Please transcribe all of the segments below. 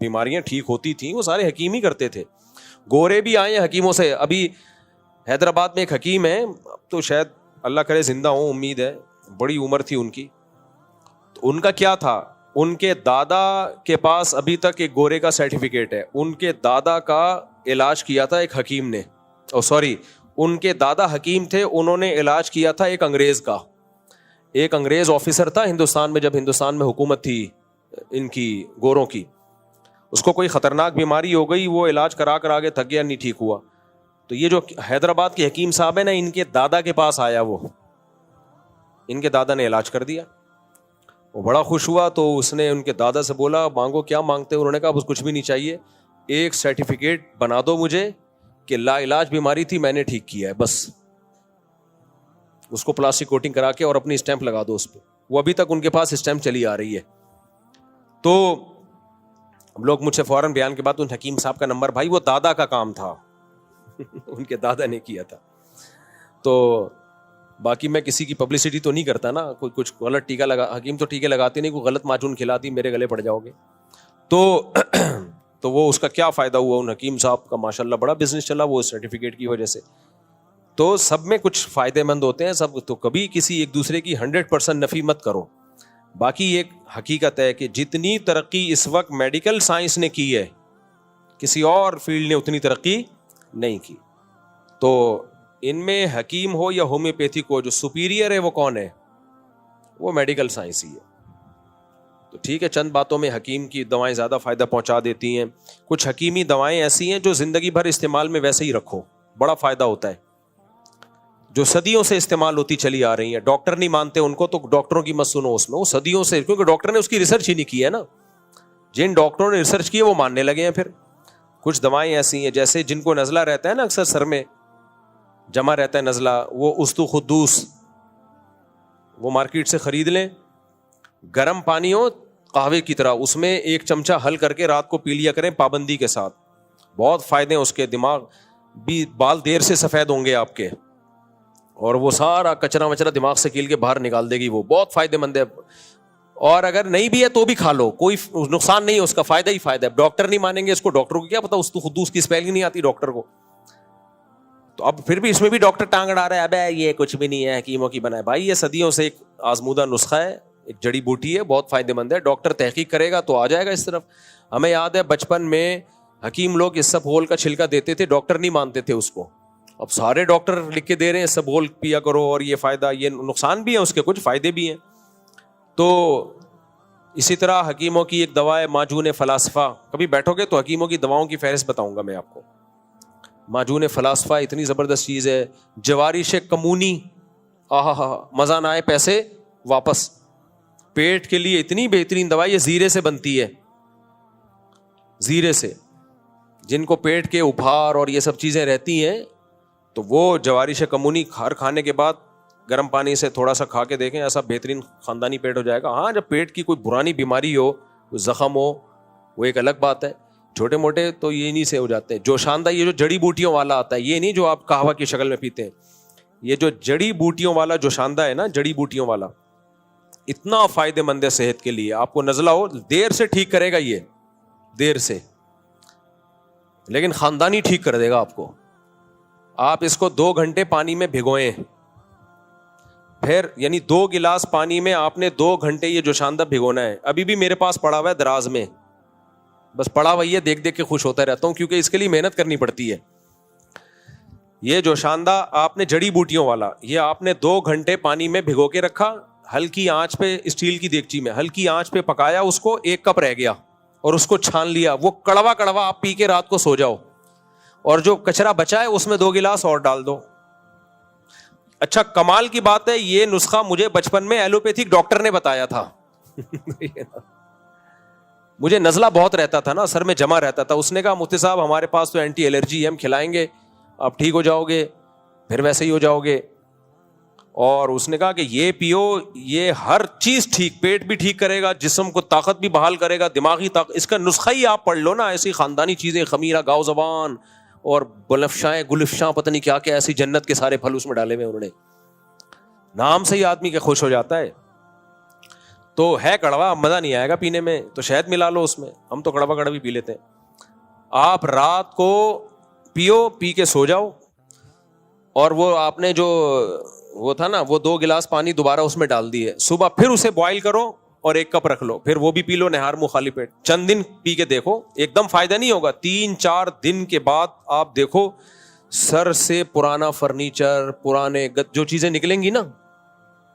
بیماریاں ٹھیک ہوتی تھیں وہ سارے حکیم ہی کرتے تھے. گورے بھی آئے ہیں حکیموں سے. ابھی حیدرآباد میں ایک حکیم ہے, تو شاید اللہ کرے زندہ ہوں, امید ہے, بڑی عمر تھی ان کی. تو ان کا کیا تھا, ان کے دادا کے پاس ابھی تک ایک گورے کا سرٹیفکیٹ ہے. ان کے دادا کا علاج کیا تھا ایک حکیم نے, ان کے دادا حکیم تھے, انہوں نے علاج کیا تھا ایک انگریز کا. ایک انگریز آفیسر تھا ہندوستان میں, جب ہندوستان میں حکومت تھی ان کی گوروں کی, اس کو کوئی خطرناک بیماری ہو گئی, وہ علاج کرا کر آگے تھک گیا, نہیں ٹھیک ہوا. تو یہ جو حیدرآباد کے حکیم صاحب ہے نا, ان کے دادا کے پاس آیا, وہ ان کے دادا نے علاج کر دیا. وہ بڑا خوش ہوا, تو اس نے ان کے دادا سے بولا مانگو کیا مانگتے. انہوں نے کہا بس کچھ بھی نہیں چاہیے, ایک سرٹیفکیٹ بنا دو مجھے کہ لا علاج بیماری تھی میں نے ٹھیک کیا ہے, بس اس کو پلاسٹک کوٹنگ کرا کے اور اپنی اسٹیمپ لگا دو اس پہ. وہ ابھی تک ان کے پاس اسٹیمپ چلی آ رہی ہے. تو ہم لوگ مجھ سے فوراً بیان کے بعد ان حکیم صاحب کا نمبر, بھائی وہ دادا کا کام تھا ان کے دادا نے کیا تھا. تو باقی میں کسی کی پبلسٹی تو نہیں کرتا نا, کوئی کچھ غلط ٹیکا لگا, حکیم تو ٹیکے لگاتے نہیں, کوئی غلط معجون کھلاتی میرے گلے پڑ جاؤ گے. تو وہ اس کا کیا فائدہ ہوا, ان حکیم صاحب کا ماشاءاللہ بڑا بزنس چلا وہ سرٹیفکیٹ کی وجہ سے. تو سب میں کچھ فائدے مند ہوتے ہیں سب, تو کبھی کسی ایک دوسرے کی 100% نفی مت کرو. باقی ایک حقیقت ہے کہ جتنی ترقی اس وقت میڈیکل سائنس نے کی ہے, کسی اور فیلڈ نے اتنی ترقی نہیں کی. تو ان میں حکیم ہو یا ہومیوپیتھک ہو, جو سپیریئر ہے وہ کون ہے, وہ میڈیکل سائنس ہی ہے. تو ٹھیک ہے, چند باتوں میں حکیم کی دوائیں زیادہ فائدہ پہنچا دیتی ہیں. کچھ حکیمی دوائیں ایسی ہیں جو زندگی بھر استعمال میں ویسے ہی رکھو, بڑا فائدہ ہوتا ہے, جو صدیوں سے استعمال ہوتی چلی آ رہی ہیں. ڈاکٹر نہیں مانتے ان کو, تو ڈاکٹروں کی مت سنو اس میں, وہ صدیوں سے, کیونکہ ڈاکٹر نے اس کی ریسرچ ہی نہیں کی ہے نا. جن ڈاکٹروں نے ریسرچ کی ہے وہ ماننے لگے ہیں. پھر کچھ دوائیں ایسی ہیں جیسے جن کو نزلہ رہتا ہے نا, اکثر سر میں جمع رہتا ہے نزلہ, وہ استو خدوس, وہ مارکیٹ سے خرید لیں. گرم پانی ہو قہوے کی طرح, اس میں 1 چمچہ حل کر کے رات کو پی لیا کریں پابندی کے ساتھ. بہت فائدے ہیں اس کے, دماغ بھی, بال دیر سے سفید ہوں گے آپ کے, اور وہ سارا کچرا وچرا دماغ سے کیل کے باہر نکال دے گی, وہ بہت فائدے مند ہے. اور اگر نہیں بھی ہے تو بھی کھا لو, کوئی نقصان نہیں ہے, اس کا فائدہ ہی فائدہ ہے. ڈاکٹر نہیں مانیں گے اس کو, ڈاکٹر کو کیا پتا, اس تو خدوس کی اسپیلنگ نہیں آتی ڈاکٹر کو. تو اب پھر بھی اس میں بھی ڈاکٹر ٹانگ اڑا رہا ہے, ابے یہ کچھ بھی نہیں ہے, حکیموں کی بنا ہے. بھائی یہ صدیوں سے ایک آزمودہ نسخہ ہے, ایک جڑی بوٹی ہے, بہت فائدے مند ہے. ڈاکٹر تحقیق کرے گا تو آ جائے گا اس طرف. ہمیں یاد ہے بچپن میں حکیم لوگ اس سب ہول کا چھلکا دیتے تھے, ڈاکٹر نہیں مانتے تھے اس کو. اب سارے ڈاکٹر لکھ کے دے رہے ہیں سب ہول پیا کرو, اور یہ فائدہ, یہ نقصان بھی ہے اس کے, کچھ فائدے بھی ہیں. تو اسی طرح حکیموں کی ایک دوا ہے معجون فلاسفہ. کبھی بیٹھو گے تو حکیموں کی دواؤں کی فہرست بتاؤں گا میں آپ کو. معجون فلاسفہ اتنی زبردست چیز ہے. جوارش کمونی, مزہ نہ آئے پیسے واپس. پیٹ کے لیے اتنی بہترین دوائی, یہ زیرے سے بنتی ہے, زیرے سے. جن کو پیٹ کے ابھار اور یہ سب چیزیں رہتی ہیں, تو وہ جوارش کمونی ہر کھانے کے بعد گرم پانی سے تھوڑا سا کھا کے دیکھیں, ایسا بہترین خاندانی پیٹ ہو جائے گا. ہاں جب پیٹ کی کوئی پرانی بیماری ہو, کوئی زخم ہو, وہ ایک الگ بات ہے. چھوٹے موٹے تو یہ نہیں سے ہو جاتے ہیں. جوشاندہ, یہ جو جڑی بوٹیوں والا آتا ہے, یہ نہیں جو آپ قہوہ کی شکل میں پیتے ہیں, یہ جو جڑی بوٹیوں والا جوشاندہ ہے نا, جڑی بوٹیوں والا, اتنا فائدے مند ہے صحت کے لیے. آپ کو نزلہ ہو دیر سے ٹھیک کرے گا, یہ دیر سے, لیکن خاندانی ٹھیک کر دے گا آپ کو. آپ اس کو 2 گھنٹے پانی میں بھگوئیں, پھر یعنی 2 گلاس پانی میں آپ نے 2 گھنٹے یہ جوشاندہ بھگونا ہے. ابھی بھی میرے پاس پڑا ہوا ہے دراز میں, بس پڑا ہوا ہے, دیکھ دیکھ کے خوش ہوتا رہتا ہوں, کیونکہ اس کے لیے محنت کرنی پڑتی ہے. یہ جوشاندہ آپ نے جڑی بوٹیوں والا, یہ آپ نے 2 گھنٹے پانی میں بھگو کے رکھا, ہلکی آنچ پہ, اسٹیل کی دیگچی میں ہلکی آنچ پہ پکایا اس کو, 1 کپ رہ گیا, اور اس کو چھان لیا. وہ کڑوا کڑوا آپ پی کے رات کو سو جاؤ, اور جو کچرا بچا ہے اس میں 2 گلاس اور ڈال دو. اچھا کمال کی بات ہے, یہ نسخہ مجھے بچپن میں ایلوپیتھک ڈاکٹر نے بتایا تھا. مجھے نزلہ بہت رہتا تھا نا, سر میں جمع رہتا تھا. اس نے کہا مفتی صاحب ہمارے پاس تو اینٹی الرجی ہے, ہم کھلائیں گے, آپ ٹھیک ہو جاؤ گے, پھر ویسے ہی ہو جاؤ گے. اور اس نے کہا کہ یہ پیو, یہ ہر چیز ٹھیک, پیٹ بھی ٹھیک کرے گا, جسم کو طاقت بھی بحال کرے گا, دماغی طاقت, اس کا نسخہ ہی آپ پڑھ لو نا. ایسی خاندانی چیزیں, خمیرہ, گاؤ زبان اور بلفشائیں گلفشاں, پتہ نہیں کیا کیا, ایسی جنت کے سارے پھل اس میں ڈالے ہوئے انہوں نے. نام سے ہی آدمی کے خوش ہو جاتا ہے. تو ہے کڑوا, مزہ نہیں آئے گا پینے میں, تو شہد ملا لو اس میں, ہم تو کڑوا کڑوی پی لیتے ہیں. آپ رات کو پیو, پی کے سو جاؤ, اور وہ آپ نے جو وہ تھا نا وہ 2 گلاس پانی دوبارہ اس میں ڈال دیے, صبح پھر اسے بوائل کرو اور 1 کپ رکھ لو, پھر وہ بھی پی لو نہار منہ خالی پیٹ. چند دن پی کے دیکھو, ایک دم فائدہ نہیں ہوگا, 3-4 دن کے بعد آپ دیکھو سر سے پرانا فرنیچر, پرانے جو چیزیں نکلیں گی نا,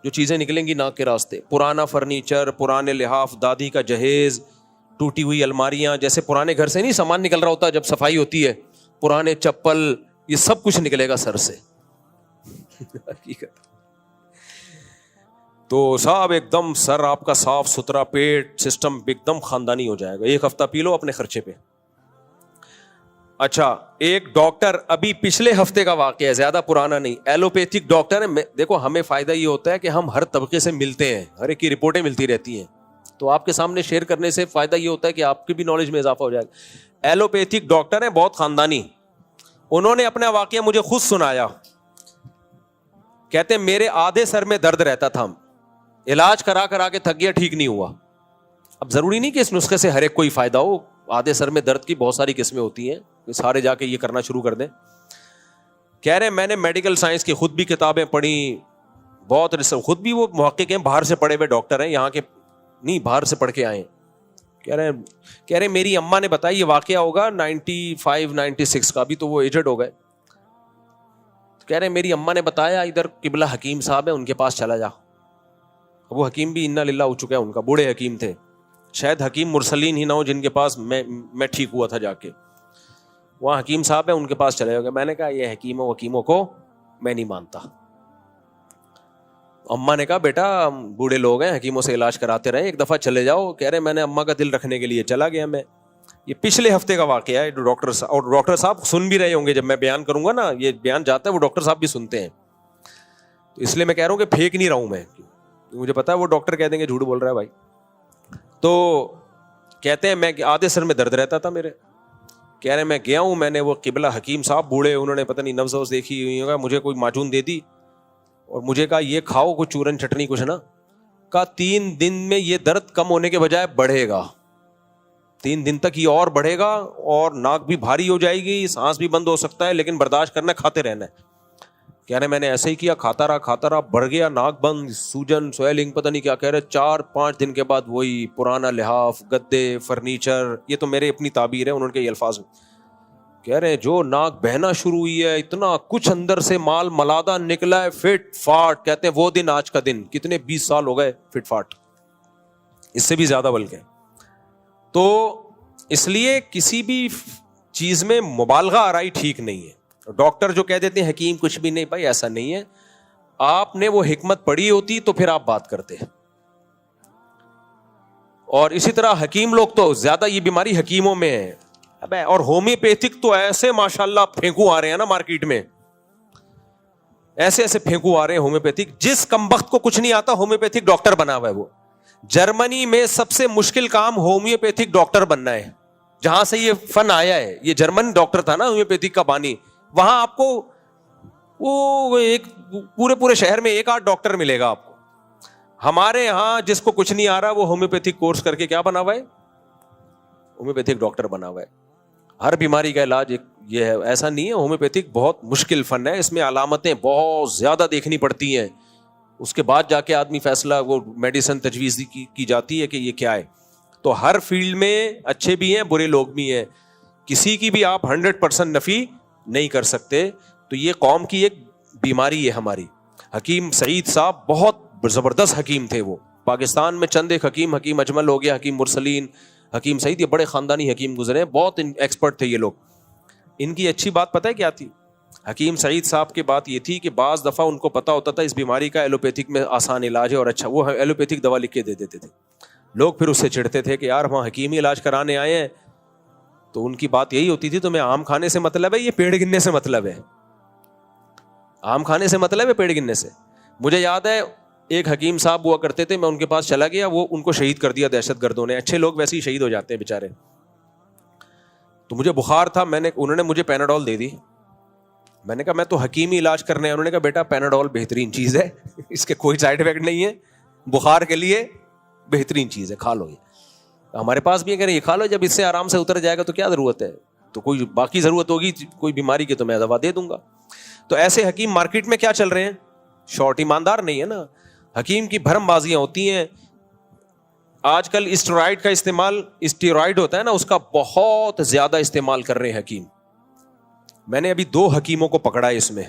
جو چیزیں نکلیں گی ناک کے راستے, پرانا فرنیچر, پرانے لحاف, دادی کا جہیز, ٹوٹی ہوئی الماریاں, جیسے پرانے گھر سے نہیں سامان نکل رہا ہوتا جب صفائی ہوتی ہے, پرانے چپل, یہ سب کچھ نکلے گا سر سے. حقیقت تو صاحب ایک دم سر آپ کا صاف ستھرا, پیٹ سسٹم ایک دم خاندانی ہو جائے گا. 1 ہفتہ پی لو اپنے خرچے پہ. اچھا, ایک ڈاکٹر, ابھی پچھلے ہفتے کا واقعہ ہے, زیادہ پرانا نہیں, ایلوپیتھک ڈاکٹر ہے. دیکھو ہمیں فائدہ یہ ہوتا ہے کہ ہم ہر طبقے سے ملتے ہیں, ہر ایک کی رپورٹیں ملتی رہتی ہیں, تو آپ کے سامنے شیئر کرنے سے فائدہ یہ ہوتا ہے کہ آپ کی بھی نالج میں اضافہ ہو جائے گا. ایلوپیتھک ڈاکٹر ہیں, بہت خاندانی, انہوں نے اپنا واقعہ مجھے خود سنایا. کہتے ہیں میرے آدھے سر میں درد رہتا تھا, علاج کرا کے تھک گیا, ٹھیک نہیں ہوا. اب ضروری نہیں کہ اس نسخے سے ہر ایک کوئی فائدہ ہو, آدھے سر میں درد کی بہت ساری قسمیں ہوتی ہیں, سارے جا کے یہ کرنا شروع کر دیں. کہہ رہے ہیں میں نے میڈیکل سائنس کی خود بھی کتابیں پڑھی, بہت خود بھی وہ محقق ہیں, باہر سے پڑھے ہوئے ڈاکٹر ہیں, یہاں کے نہیں, باہر سے پڑھ کے آئے. کہہ رہے میری اماں نے بتایا, یہ واقعہ ہوگا 95-96 کا, ابھی تو وہ ایجڈ ہو گئے. کہہ رہے میری اماں نے بتایا ادھر قبلہ حکیم صاحب ہے, ان کے پاس چلا جا. وہ حکیم بھی انا للہ ہو چکا ہے, ان کا بوڑھے حکیم تھے, شاید حکیم مرسلین ہی نہ ہو جن کے پاس میں ٹھیک ہوا تھا جا کے. وہاں حکیم صاحب ہے, ان کے پاس چلے جاؤ گے. میں نے کہا یہ حکیموں کو میں نہیں مانتا. اماں نے کہا بیٹا بوڑھے لوگ ہیں, حکیموں سے علاج کراتے رہے, ایک دفعہ چلے جاؤ. کہہ رہے میں نے اماں کا دل رکھنے کے لیے چلا گیا. میں یہ پچھلے ہفتے کا واقعہ ہے. ڈاکٹر صاحب سن بھی رہے ہوں گے, جب میں بیان کروں گا نا, یہ بیان جاتا ہے وہ ڈاکٹر صاحب بھی سنتے ہیں, تو اس لیے میں کہہ رہا ہوں کہ پھینک نہیں رہا ہوں میں, مجھے پتا ہے وہ ڈاکٹر کہہ دیں گے جھوٹ بول رہا ہے بھائی. تو کہتے ہیں میں آدھے سر میں درد رہتا تھا میرے. کہہ رہے میں گیا ہوں, میں نے وہ قبلہ حکیم صاحب بوڑھے, انہوں نے پتہ نہیں نبض وبض دیکھی ہوئی ہوگا, مجھے کوئی معجون دے دی اور مجھے کہا یہ کھاؤ کوئی چورن چٹنی کچھ نا. کہا 3 دن میں یہ درد کم ہونے کے بجائے بڑھے گا, 3 دن تک یہ اور بڑھے گا, اور ناک بھی بھاری ہو جائے گی, سانس بھی بند ہو سکتا ہے, لیکن برداشت کرنا, کھاتے رہنا ہے. کہہ رہے میں نے ایسے ہی کیا, کھاتا رہا, بڑھ گیا, ناک بند, سوجن, سویلنگ, پتہ نہیں کیا. کہہ رہے 4-5 دن کے بعد وہی پرانا لحاف, گدے, فرنیچر, یہ تو میرے اپنی تعبیر ہے, انہوں نے یہ الفاظ. کہہ رہے جو ناک بہنا شروع ہوئی ہے, اتنا کچھ اندر سے مال ملادہ نکلا ہے, فٹ فاٹ. کہتے ہیں وہ دن آج کا دن, کتنے 20 سال ہو گئے فٹ فاٹ, اس سے بھی زیادہ بلکہ. تو اس لیے کسی بھی چیز میں مبالغہ آرائی ٹھیک نہیں ہے. ڈاکٹر جو کہہ دیتے ہیں حکیم کچھ بھی نہیں, بھائی ایسا نہیں ہے. آپ نے وہ حکمت پڑھی ہوتی تو پھر آپ بات کرتے. اور اسی طرح حکیم لوگ تو زیادہ یہ بیماری حکیموں میں ہے. اور ہومیوپیتھک تو ایسے ماشاءاللہ پھینکو آ رہے ہیں نا مارکیٹ میں, ایسے پھینکو آ رہے ہیں ہومیوپیتھک. جس کمبخت کو کچھ نہیں آتا ہومیوپیتھک ڈاکٹر بنا ہوا ہے وہ. جرمنی میں سب سے مشکل کام ہومیوپیتھک ڈاکٹر بننا ہے, جہاں سے یہ فن آیا ہے. یہ جرمن ڈاکٹر تھا نا ہومیوپیتھک کا بانی, وہاں آپ کو وہ ایک پورے شہر میں 1-8 ڈاکٹر ملے گا آپ کو. ہمارے یہاں جس کو کچھ نہیں آ رہا وہ ہومیوپیتھک کورس کر کے کیا بنا ہوا ہے, ہومیوپیتھک ڈاکٹر بنا ہوا ہے. ہر بیماری کا علاج یہ ہے, ایسا نہیں ہے. ہومیوپیتھک بہت مشکل فن ہے, اس میں علامتیں بہت زیادہ دیکھنی پڑتی ہیں, اس کے بعد جا کے آدمی فیصلہ, وہ میڈیسن تجویز کی جاتی ہے کہ یہ کیا ہے. تو ہر فیلڈ میں اچھے بھی ہیں, برے لوگ بھی ہیں, کسی کی بھی آپ 100% نفی نہیں کر سکتے. تو یہ قوم کی ایک بیماری ہے ہماری. حکیم سعید صاحب بہت زبردست حکیم تھے. وہ پاکستان میں چند ایک حکیم اجمل ہو گیا, حکیم مرسلین, حکیم سعید, یہ بڑے خاندانی حکیم گزرے ہیں, بہت ایکسپرٹ تھے یہ لوگ. ان کی اچھی بات پتہ ہے کیا تھی؟ حکیم سعید صاحب کی بات یہ تھی کہ بعض دفعہ ان کو پتا ہوتا تھا اس بیماری کا ایلوپیتھک میں آسان علاج ہے اور اچھا, وہ ایلوپیتھک دوا لکھ کے دے دیتے تھے. لوگ پھر اس سے چڑھتے تھے کہ یار وہاں حکیمی علاج کرانے آئے ہیں. تو ان کی بات یہی ہوتی تھی, تمہیں آم کھانے سے مطلب ہے, یہ پیڑ گننے سے مطلب ہے. آم کھانے سے مطلب ہے پیڑ گننے سے. مجھے یاد ہے ایک حکیم صاحب ہوا کرتے تھے, میں ان کے پاس چلا گیا, وہ ان کو شہید کر دیا دہشت گردوں نے. اچھے لوگ ویسے ہی شہید ہو جاتے ہیں بیچارے. تو مجھے بخار تھا, انہوں نے مجھے پیناڈول دے دی. میں نے کہا میں تو حکیمی علاج کرنے. انہوں نے کہا بیٹا پیناڈول بہترین چیز ہے, اس کے کوئی سائڈ افیکٹ نہیں ہے, بخار کے لیے بہترین چیز ہے, کھا لو. یہ ہمارے پاس بھی اگر یہ کھا لو, جب اس سے آرام سے اتر جائے گا تو کیا ضرورت ہے, تو کوئی باقی ضرورت ہوگی کوئی بیماری کی تو میں دوا دے دوں گا. تو ایسے حکیم مارکیٹ میں کیا چل رہے ہیں, شارٹ, ایماندار نہیں ہے نا. حکیم کی بھرم بازیاں ہوتی ہیں. آج کل اسٹیرائڈ کا استعمال, اسٹیرائڈ ہوتا ہے نا, اس کا بہت زیادہ استعمال کر رہے ہیں حکیم. میں نے ابھی 2 حکیموں کو پکڑا ہے اس میں.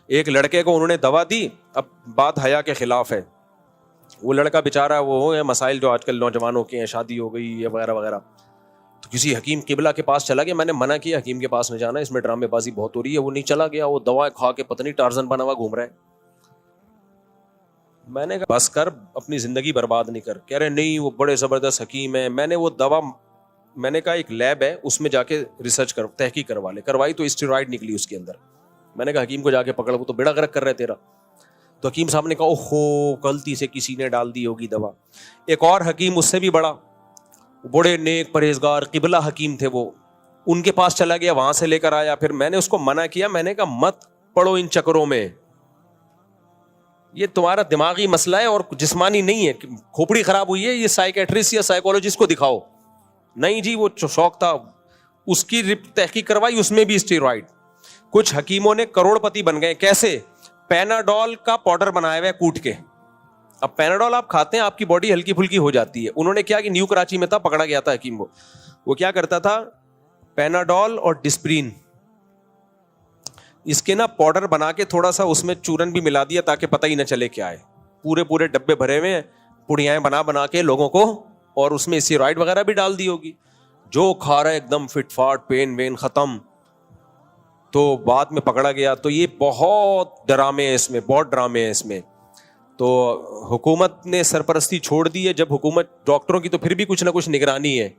ایک لڑکے کو انہوں نے دوا دی, اب بات حیا کے خلاف ہے, وہ لڑکا بیچارہ وہ ہے مسائل جو آج کل نوجوانوں کے ہیں, شادی ہو گئی وغیرہ وغیرہ, تو کسی حکیم قبلہ کے پاس چلا گیا. میں نے منع کیا حکیم کے پاس نہ جانا, اس میں ڈرامے بازی بہت ہو رہی ہے. وہ نہیں چلا گیا, وہ دوائیں کھا کے پتہ نہیں ٹارزن بنا ہوا گھوم رہا ہے. میں نے کہا بس کر, اپنی زندگی برباد نہیں کر. کہہ رہے نہیں وہ بڑے زبردست حکیم ہیں. میں نے وہ دوا, میں نے کہا ایک لیب ہے اس میں جا کے ریسرچ کر, تحقیق کروا لے. کروائی تو اسٹیرائڈ نکلی اس کے اندر. میں نے کہا حکیم کو جا کے پکڑ, وہ تو بیڑا غرق کر رہے تیرا. تو حکیم صاحب نے کہا اوہو غلطی سے کسی نے ڈال دی ہوگی دوا. ایک اور حکیم اس سے بھی بڑا, بڑے نیک پرہیزگار قبلہ حکیم تھے, وہ ان کے پاس چلا گیا, وہاں سے لے کر آیا. پھر میں نے اس کو منع کیا, میں نے کہا مت پڑو ان چکروں میں, یہ تمہارا دماغی مسئلہ ہے اور جسمانی نہیں ہے. کھوپڑی خراب ہوئی ہے, یہ سائیکیٹرسٹ یا سائیکولوجسٹ کو دکھاؤ. نہیں جی وہ شوق تھا, اس کی تحقیق کروائی, اس میں بھی اسٹیرائڈ. کچھ حکیموں نے کروڑ پتی بن گئے. کیسے؟ پیناڈول کا پاؤڈر بنایا ہوا ہے کوٹ کے. اب پیناڈول آپ کھاتے ہیں, آپ کی باڈی ہلکی پھلکی ہو جاتی ہے. انہوں نے کیا کہ نیو کراچی میں تھا, پکڑا گیا تھا حکیم کو. وہ کیا کرتا تھا, پیناڈول اور ڈسپرین اس کے نا پاؤڈر بنا کے تھوڑا سا اس میں چورن بھی ملا دیا تاکہ پتہ ہی نہ چلے کیا ہے. پورے ڈبے بھرے ہوئے ہیں, پڑیاں بنا کے لوگوں کو, اور اس میں اسٹیرائڈ وغیرہ بھی ڈال دی ہوگی. جو کھا رہا ہے ایک دم فٹ فاٹ, پین وین ختم. تو بعد میں پکڑا گیا. تو یہ بہت ڈرامے ہیں اس میں, بہت ڈرامے ہیں اس میں. تو حکومت نے سرپرستی چھوڑ دی ہے. جب حکومت, ڈاکٹروں کی تو پھر بھی کچھ نہ کچھ نگرانی ہے,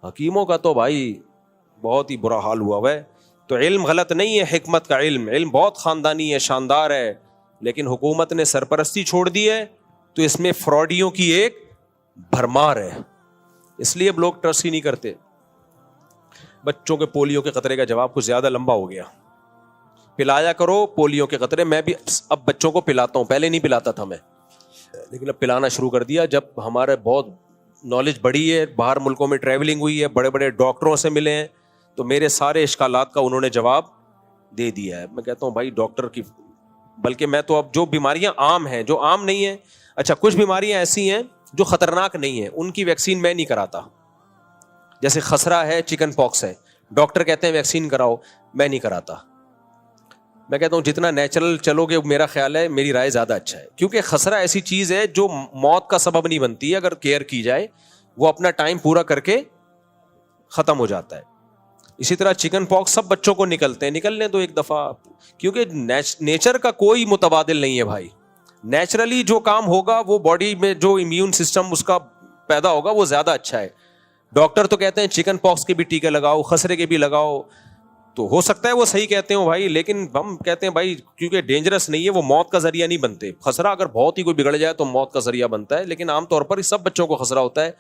حکیموں کا تو بھائی بہت ہی برا حال ہوا ہے. تو علم غلط نہیں ہے, حکمت کا علم, علم بہت خاندانی ہے, شاندار ہے, لیکن حکومت نے سرپرستی چھوڑ دی ہے تو اس میں فراڈیوں کی ایک بھرمار ہے. اس لیے اب لوگ ٹرسٹ ہی نہیں کرتے. بچوں کے پولیو کے قطرے کا جواب کچھ زیادہ لمبا ہو گیا. پلایا کرو پولیو کے قطرے. میں بھی اب بچوں کو پلاتا ہوں, پہلے نہیں پلاتا تھا میں, لیکن اب پلانا شروع کر دیا. جب ہمارے بہت نالج بڑھی ہے, باہر ملکوں میں ٹریولنگ ہوئی ہے, بڑے بڑے ڈاکٹروں سے ملے ہیں, تو میرے سارے اشکالات کا انہوں نے جواب دے دیا ہے. میں کہتا ہوں بھائی ڈاکٹر کی, بلکہ میں تو اب جو بیماریاں عام ہیں, جو عام نہیں ہیں, اچھا کچھ بیماریاں ایسی ہیں جو خطرناک نہیں ہیں, ان کی ویکسین میں نہیں کراتا. جیسے خسرہ ہے, چکن پاکس ہے, ڈاکٹر کہتے ہیں ویکسین کراؤ, میں نہیں کراتا. میں کہتا ہوں جتنا نیچرل چلو گے میرا خیال ہے, میری رائے زیادہ اچھا ہے. کیونکہ خسرہ ایسی چیز ہے جو موت کا سبب نہیں بنتی ہے, اگر کیئر کی جائے وہ اپنا ٹائم پورا کر کے ختم ہو جاتا ہے. اسی طرح چکن پاکس سب بچوں کو نکلتے ہیں, نکلنے دو ایک دفعہ, کیونکہ نیچر کا کوئی متبادل نہیں ہے بھائی. نیچرلی جو کام ہوگا وہ باڈی میں جو امیون سسٹم اس کا پیدا ہوگا وہ زیادہ اچھا ہے. ڈاکٹر تو کہتے ہیں چکن پاکس کے بھی ٹیکے لگاؤ, خسرے کے بھی لگاؤ, تو ہو سکتا ہے وہ صحیح کہتے ہوں بھائی, لیکن ہم کہتے ہیں بھائی کیونکہ ڈینجرس نہیں ہے, وہ موت کا ذریعہ نہیں بنتے. خسرہ اگر بہت ہی کوئی بگڑ جائے تو موت کا ذریعہ بنتا ہے, لیکن عام طور پر سب بچوں کو خسرہ ہوتا ہے.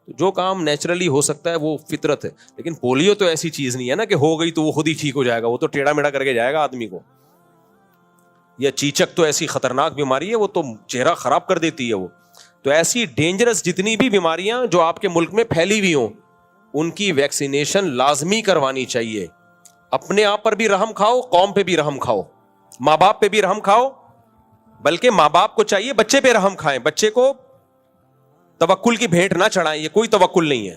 جو کام نیچرلی ہو سکتا ہے وہ فطرت ہے. لیکن پولیو تو ایسی چیز نہیں ہے نا کہ ہو گئی تو وہ خود ہی ٹھیک ہو جائے گا, وہ تو ٹیڑھا میڑھا کر کے جائے گا آدمی کو. یا چیچک تو ایسی خطرناک بیماری ہے, وہ تو چہرہ خراب کر دیتی ہے وہ. تو ایسی ڈینجرس جتنی بھی بیماریاں جو آپ کے ملک میں پھیلی ہوئی ہوں, ان کی ویکسینیشن لازمی کروانی چاہیے. اپنے آپ پر بھی رحم کھاؤ, قوم پہ بھی رحم کھاؤ, ماں باپ پہ بھی رحم کھاؤ, بلکہ ماں باپ کو چاہیے بچے پہ رحم کھائیں. بچے کو توکل کی بھیٹ نہ چڑھائیں, یہ کوئی توکل نہیں ہے.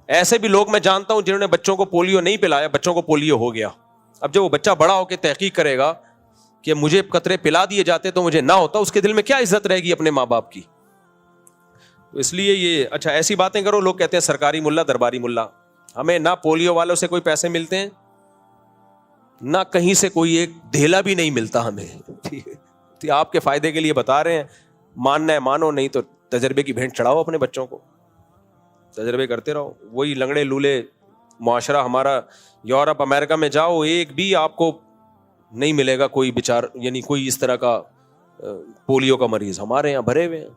ایسے بھی لوگ میں جانتا ہوں جنہوں نے بچوں کو پولیو نہیں پلایا, بچوں کو پولیو ہو گیا. اب جب وہ بچہ بڑا ہو کے تحقیق کرے گا کہ مجھے قطرے پلا دیے جاتے تو مجھے نہ ہوتا, اس کے دل میں کیا عزت رہے گی اپنے ماں باپ کی. تو اس لیے یہ اچھا ایسی باتیں کرو. لوگ کہتے ہیں سرکاری ملا درباری ملا. ہمیں نہ پولیو والوں سے کوئی پیسے ملتے ہیں, نہ کہیں سے کوئی ایک دھیلا بھی نہیں ملتا ہمیں. ٹھیک ہے, آپ کے فائدے کے لیے بتا رہے ہیں, ماننا ہے مانو, نہیں تو تجربے کی بھینٹ چڑھاؤ اپنے بچوں کو, تجربے کرتے رہو. وہی لنگڑے لولے معاشرہ ہمارا. یورپ امریکہ میں جاؤ, ایک بھی آپ کو نہیں ملے گا کوئی بیچار, یعنی کوئی اس طرح کا پولیو کا مریض. ہمارے یہاں بھرے ہوئے ہیں.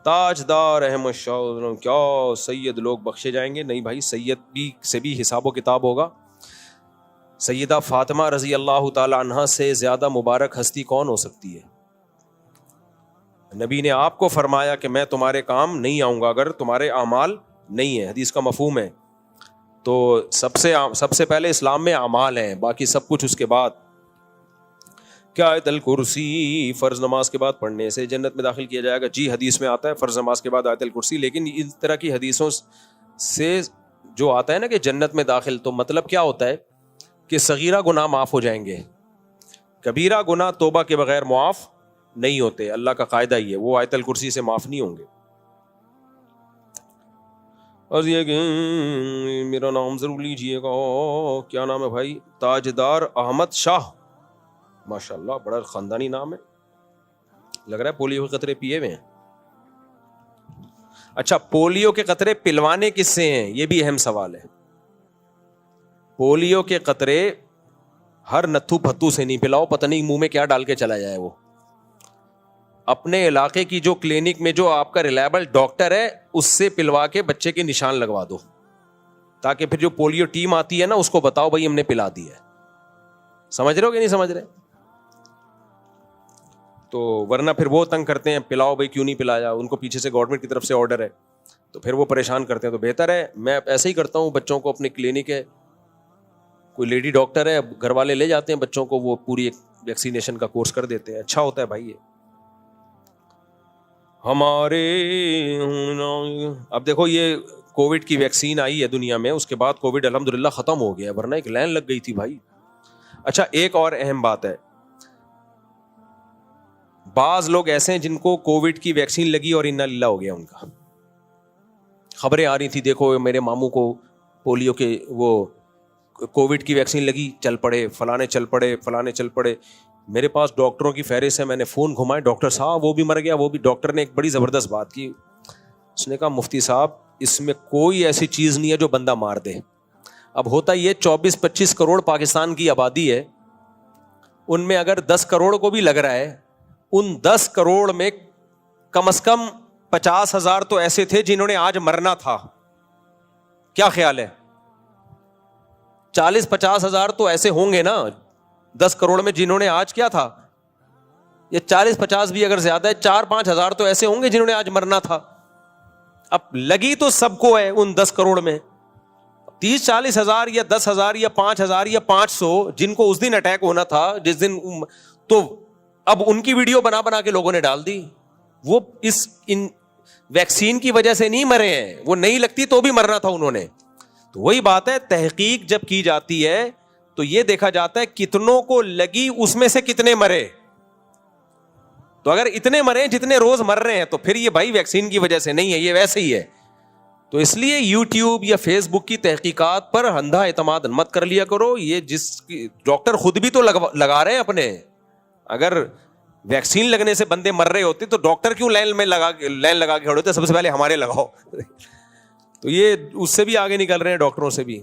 تاجدار احمد شاہ کیا سید لوگ بخشے جائیں گے؟ نہیں بھائی, سید بھی سے بھی حساب و کتاب ہوگا. سیدہ فاطمہ رضی اللہ تعالی عنہا سے زیادہ مبارک ہستی کون ہو سکتی ہے؟ نبی نے آپ کو فرمایا کہ میں تمہارے کام نہیں آؤں گا اگر تمہارے اعمال نہیں ہیں. حدیث کا مفہوم ہے. تو سب سے پہلے اسلام میں اعمال ہیں, باقی سب کچھ اس کے بعد. کیا آیت الکرسی فرض نماز کے بعد پڑھنے سے جنت میں داخل کیا جائے گا؟ جی, حدیث میں آتا ہے فرض نماز کے بعد آیت الکرسی. لیکن اس طرح کی حدیثوں سے جو آتا ہے نا کہ جنت میں داخل, تو مطلب کیا ہوتا ہے کہ صغیرہ گناہ معاف ہو جائیں گے, کبیرہ گناہ توبہ کے بغیر معاف نہیں ہوتے. اللہ کا قاعدہ ہی ہے, وہ آیت الکرسی سے معاف نہیں ہوں گے. اور یہ کہ میرا نام ضرور لیجیے گا. کیا نام ہے بھائی؟ تاجدار احمد شاہ. ماشاء اللہ, بڑا خاندانی نام ہے. لگ رہا ہے پولیو کے قطرے پیے ہوئے ہیں. اچھا, پولیو کے قطرے پلوانے کس سے ہیں؟ یہ بھی اہم سوال ہے. پولیو کے قطرے ہر نتھو پھتو سے نہیں پلاؤ, پتہ نہیں منہ میں کیا ڈال کے چلا جائے. وہ اپنے علاقے کی جو کلینک میں جو آپ کا ریلائبل ڈاکٹر ہے اس سے پلوا کے بچے کے نشان لگوا دو, تاکہ پھر جو پولیو ٹیم آتی ہے نا اس کو بتاؤ بھائی ہم نے پلا دی ہے. سمجھ رہے ہو کہ نہیں سمجھ رہے؟ تو ورنہ پھر وہ تنگ کرتے ہیں, پلاؤ بھائی, کیوں نہیں پلایا؟ ان کو پیچھے سے گورنمنٹ کی طرف سے آرڈر ہے, تو پھر وہ پریشان کرتے ہیں. تو بہتر ہے, میں ایسے ہی کرتا ہوں بچوں کو, اپنے کلینک ہے, کوئی لیڈی ڈاکٹر ہے, گھر والے لے جاتے ہیں بچوں کو, وہ پوری ایک ویکسینیشن کا کورس کر دیتے ہیں. اچھا ہوتا ہے بھائی یہ. ہمارے اب دیکھو یہ کووڈ کی ویکسین آئی ہے دنیا میں, اس کے بعد کووڈ الحمدللہ ختم ہو گیا, ورنہ ایک لائن لگ گئی تھی بھائی. اچھا, ایک اور اہم بات ہے, بعض لوگ ایسے ہیں جن کو کووڈ کی ویکسین لگی اور انا للہ ہو گیا ان کا. خبریں آ رہی تھی, دیکھو میرے ماموں کو پولیو کے وہ کووڈ کی ویکسین لگی, چل پڑے فلانے, چل پڑے فلانے, چل پڑے. میرے پاس ڈاکٹروں کی فہرست ہے, میں نے فون گھمائے, ڈاکٹر صاحب وہ بھی مر گیا, وہ بھی. ڈاکٹر نے ایک بڑی زبردست بات کی, اس نے کہا مفتی صاحب اس میں کوئی ایسی چیز نہیں ہے جو بندہ مار دے. اب ہوتا یہ 24-25 کروڑ پاکستان کی آبادی ہے, ان میں اگر 10 کروڑ کو بھی لگ رہا ہے, ان 10 کروڑ میں کم از کم 50,000 تو ایسے تھے جنہوں نے آج مرنا تھا. کیا خیال ہے؟ 40-50,000 تو ایسے ہوں گے نا 10 کروڑ میں جنہوں نے آج کیا تھا, یہ 40-50 بھی اگر زیادہ ہے, 4-5 ہزار تو ایسے ہوں گے جنہوں نے آج مرنا تھا. اب لگی تو سب کو ہے ان 10 کروڑ میں. 30-40 ہزار یا 10,000 یا 5,000 یا 500 جن کو اس دن اٹیک ہونا تھا جس دن, تو اب ان کی ویڈیو بنا بنا کے لوگوں نے ڈال دی. وہ ان ویکسین کی وجہ سے نہیں مرے ہیں, وہ نہیں لگتی تو بھی مرنا تھا انہوں نے. تو وہی بات ہے, تحقیق جب کی جاتی ہے تو یہ دیکھا جاتا ہے کتنوں کو لگی, اس میں سے کتنے مرے. تو اگر اتنے مرے جتنے روز مر رہے ہیں تو پھر یہ بھائی ویکسین کی وجہ سے نہیں ہے, یہ ویسے ہی ہے. تو اس لیے یوٹیوب یا فیس بک کی تحقیقات پر اندھا اعتماد مت کر لیا کرو. یہ جس ڈاکٹر خود بھی تو لگا رہے ہیں اپنے, اگر ویکسین لگنے سے بندے مر رہے ہوتے تو ڈاکٹر کیوں لائن لگا کے کھڑے ہوتے؟ سب سے پہلے ہمارے لگاؤ. تو یہ اس سے بھی آگے نکل رہے ہیں ڈاکٹروں سے بھی.